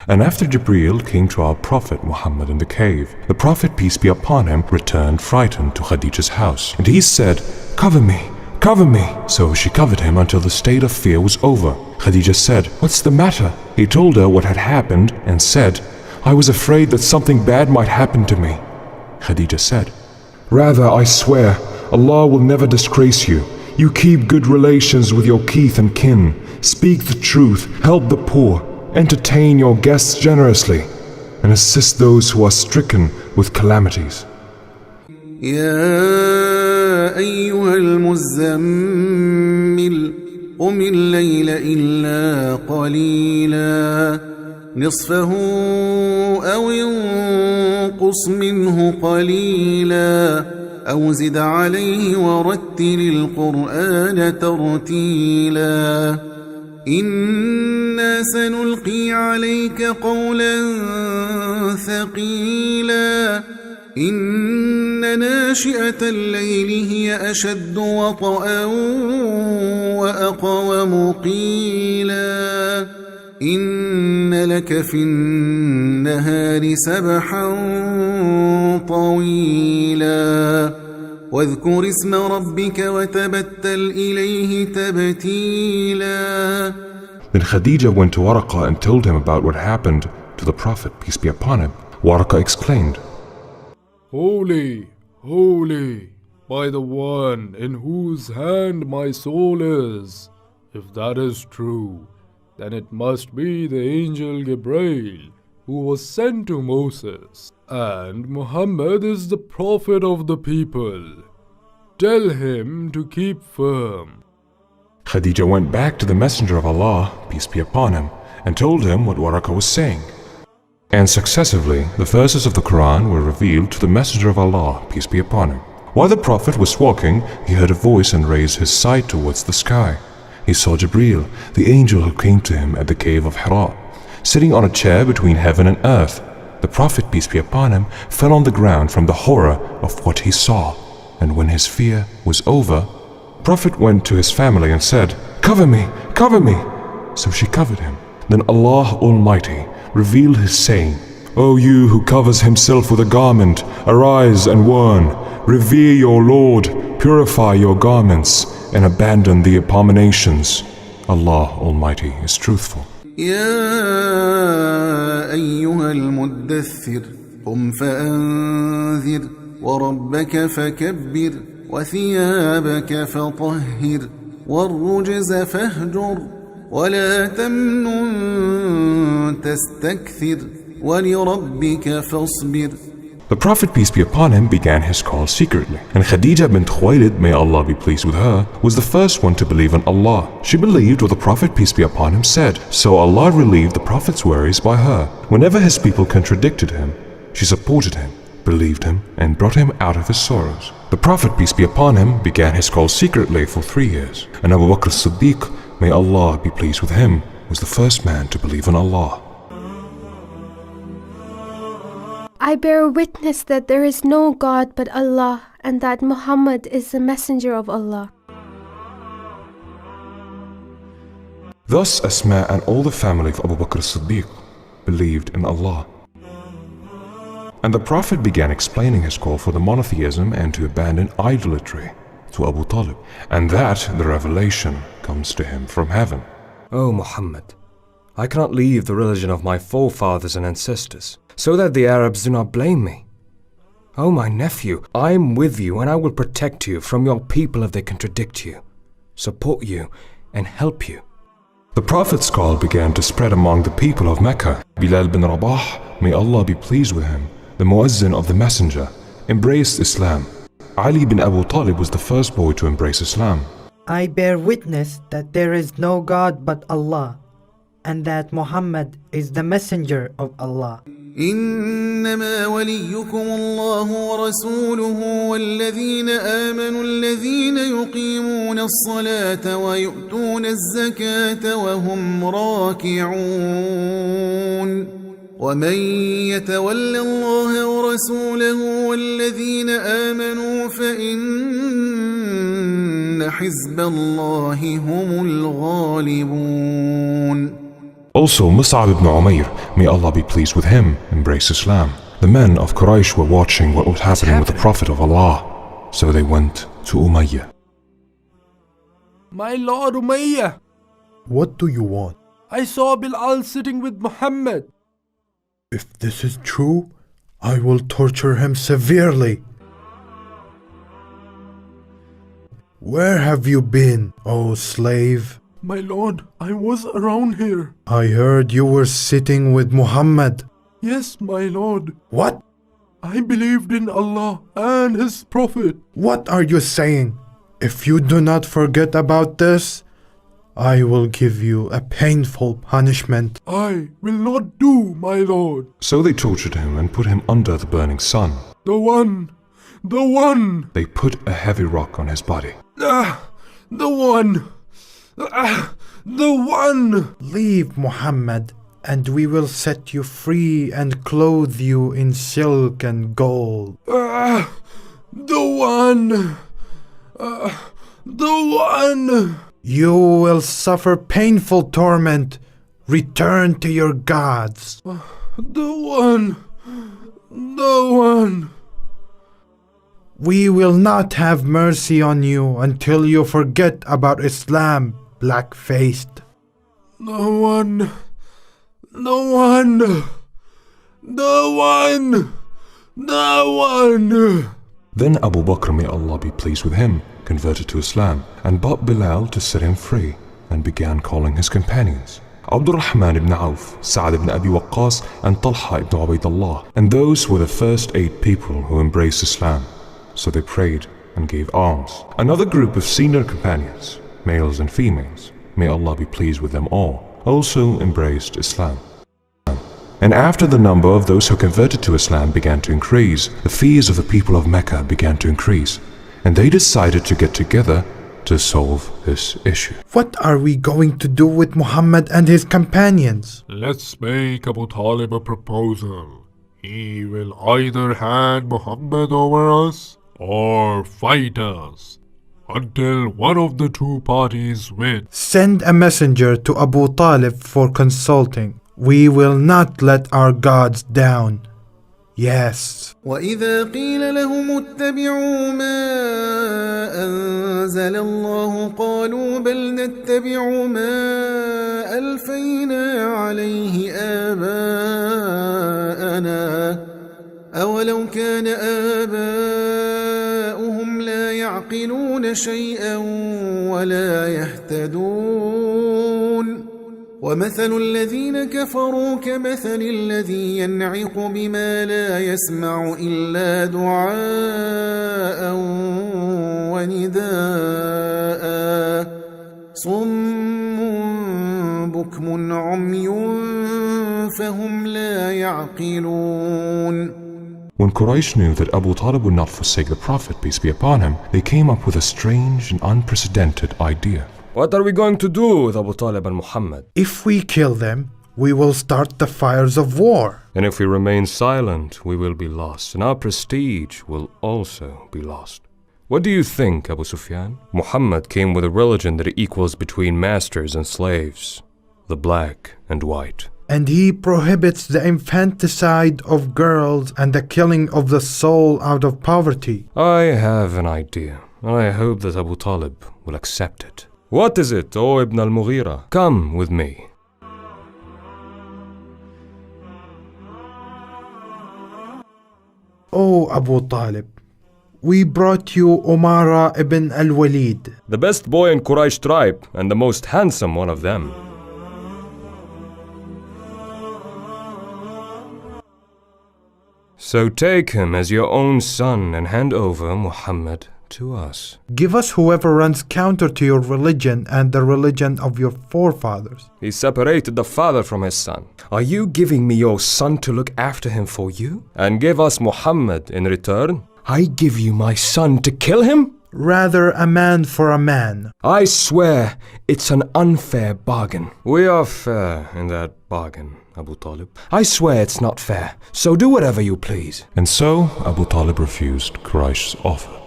And after Jibreel came to our Prophet Muhammad in the cave, the Prophet, peace be upon him, returned frightened to Khadija's house. And he said, "Cover me, cover me." So she covered him until the state of fear was over. Khadija said, "What's the matter?" He told her what had happened and said, "I was afraid that something bad might happen to me." Khadija said, "Rather, I swear, Allah will never disgrace you. You keep good relations with your kith and kin, speak the truth, help the poor, entertain your guests generously, and assist those who are stricken with calamities." يا أيها المزمل قم الليل إلا قليلا نصفه أو انقص منه قليلا أو زد عليه ورتل القرآن ترتيلا إنا سنلقي عليك قولا ثقيلا إن ناشئة الليل هي أشد وطئا وأقوم قيلا إن لك في النهار سبحا طويلا واذكر اسم ربك وتبتل إليه تبتيلا. Then Khadija went to Waraqah and told him about what happened to the Prophet, peace be upon him. Waraqah exclaimed, "Holy, holy, by the one in whose hand my soul is. If that is true, then it must be the angel Gabriel who was sent to Moses, and Muhammad is the prophet of the people. Tell him to keep firm." Khadija went back to the Messenger of Allah, peace be upon him, and told him what Waraqah was saying. And successively, the verses of the Quran were revealed to the Messenger of Allah, peace be upon him. While the Prophet was walking, he heard a voice and raised his sight towards the sky. He saw Jibreel, the angel who came to him at the cave of Hira, sitting on a chair between heaven and earth. The Prophet, peace be upon him, fell on the ground from the horror of what he saw. And when his fear was over, the Prophet went to his family and said, "Cover me, cover me." So she covered him. Then Allah Almighty revealed his saying, "O you who covers himself with a garment, arise and warn, revere your Lord, purify your garments, and abandon the abominations. Allah Almighty is truthful." يا أيها المدثر قم فأنذر وربك فكبر وثيابك فطهر والرجز فاهجر ولا تمنن تستكثر ولربك فاصبر. The Prophet, peace be upon him, began his call secretly, and Khadija bint Khuwaylid, may Allah be pleased with her, was the first one to believe in Allah. She believed what the Prophet, peace be upon him, said, so Allah relieved the Prophet's worries by her. Whenever his people contradicted him, she supported him, believed him, and brought him out of his sorrows. The Prophet, peace be upon him, began his call secretly for 3 years, and Abu Bakr as-Siddiq, may Allah be pleased with him, was the first man to believe in Allah. I bear witness that there is no God but Allah, and that Muhammad is the messenger of Allah. Thus Asma and all the family of Abu Bakr as-Siddiq believed in Allah. And the Prophet began explaining his call for the monotheism and to abandon idolatry to Abu Talib, and that the revelation comes to him from heaven. O Muhammad, I cannot leave the religion of my forefathers and ancestors, so that the Arabs do not blame me. O my nephew, I am with you and I will protect you from your people if they contradict you, support you and help you. The Prophet's call began to spread among the people of Mecca. Bilal bin Rabah, may Allah be pleased with him, the muezzin of the Messenger, embraced Islam. Ali bin Abu Talib was the first boy to embrace Islam. I bear witness that there is no God but Allah, and that Muhammad is the messenger of Allah. إنما وليكم الله ورسوله والذين آمنوا الذين يقيمون الصلاة ويؤتون الزكاة وهم راكعون ومن يتول الله ورسوله والذين آمنوا فإن حزب الله هم الغالبون. O Also, Mus'ab ibn Umair, may Allah be pleased with him, embraced Islam. The men of Quraysh were watching what was happening with the Prophet of Allah, so they went to Umayyah. My Lord Umayyah, What do you want? I saw Bilal sitting with Muhammad. If this is true, I will torture him severely. Where have you been, O slave? My Lord, I was around here. I heard you were sitting with Muhammad. Yes, my Lord. What? I believed in Allah and His Prophet. What are you saying? If you do not forget about this, I will give you a painful punishment. I will not do, my Lord. So they tortured him and put him under the burning sun. The one. They put a heavy rock on his body. The one. The one. Leave Muhammad, and we will set you free and clothe you in silk and gold. The one. The one. You will suffer painful torment. Return to your gods. The one. The one. We will not have mercy on you until you forget about Islam, black-faced. The one. The one. The one. The one. Then Abu Bakr, may Allah be pleased with him, converted to Islam and bought Bilal to set him free and began calling his companions. Abdurrahman ibn Auf, Sa'd ibn Abi Waqqas and Talha ibn Ubaidullah, and those were the first 8 people who embraced Islam. So they prayed and gave alms. Another group of senior companions, males and females, may Allah be pleased with them all, also embraced Islam. And after the number of those who converted to Islam began to increase, the fears of the people of Mecca began to increase, and they decided to get together to solve this issue. What are we going to do with Muhammad and his companions? Let's make Abu Talib a proposal. He will either hand Muhammad over us or fight us until one of the 2 parties wins. Send a messenger to Abu Talib for consulting. We will not let our gods down. Yes. وإذا قيل لهم اتبعوا ما أنزل الله قالوا بل نتبع ما ألفينا عليه آباءنا أولو كان آباؤهم لا يعقلون شيئا ولا يهتدون ومثل الذين كفروا كمثل الذي ينعق بما لا يسمع إلا دعاء ونداء صم بكم عمي فهم لا يعقلون. When Quraysh knew that Abu Talib would not forsake the Prophet, peace be upon him, they came up with a strange and unprecedented idea. What are we going to do with Abu Talib and Muhammad? If we kill them, we will start the fires of war. And if we remain silent, we will be lost, and our prestige will also be lost. What do you think, Abu Sufyan? Muhammad came with a religion that equals between masters and slaves, the black and white. And he prohibits the infanticide of girls and the killing of the soul out of poverty. I have an idea, and I hope that Abu Talib will accept it. What is it, O Ibn al-Mughira? Come with me. O Abu Talib, we brought you Umara ibn al-Walid. The best boy in Quraysh tribe, and the most handsome one of them. So take him as your own son and hand over Muhammad to us. Give us whoever runs counter to your religion and the religion of your forefathers. He separated the father from his son. Are you giving me your son to look after him for you? And give us Muhammad in return? I give you my son to kill him? Rather a man for a man. I swear it's an unfair bargain. We are fair in that bargain, Abu Talib. I swear it's not fair, so do whatever you please. And so Abu Talib refused Quraysh's offer.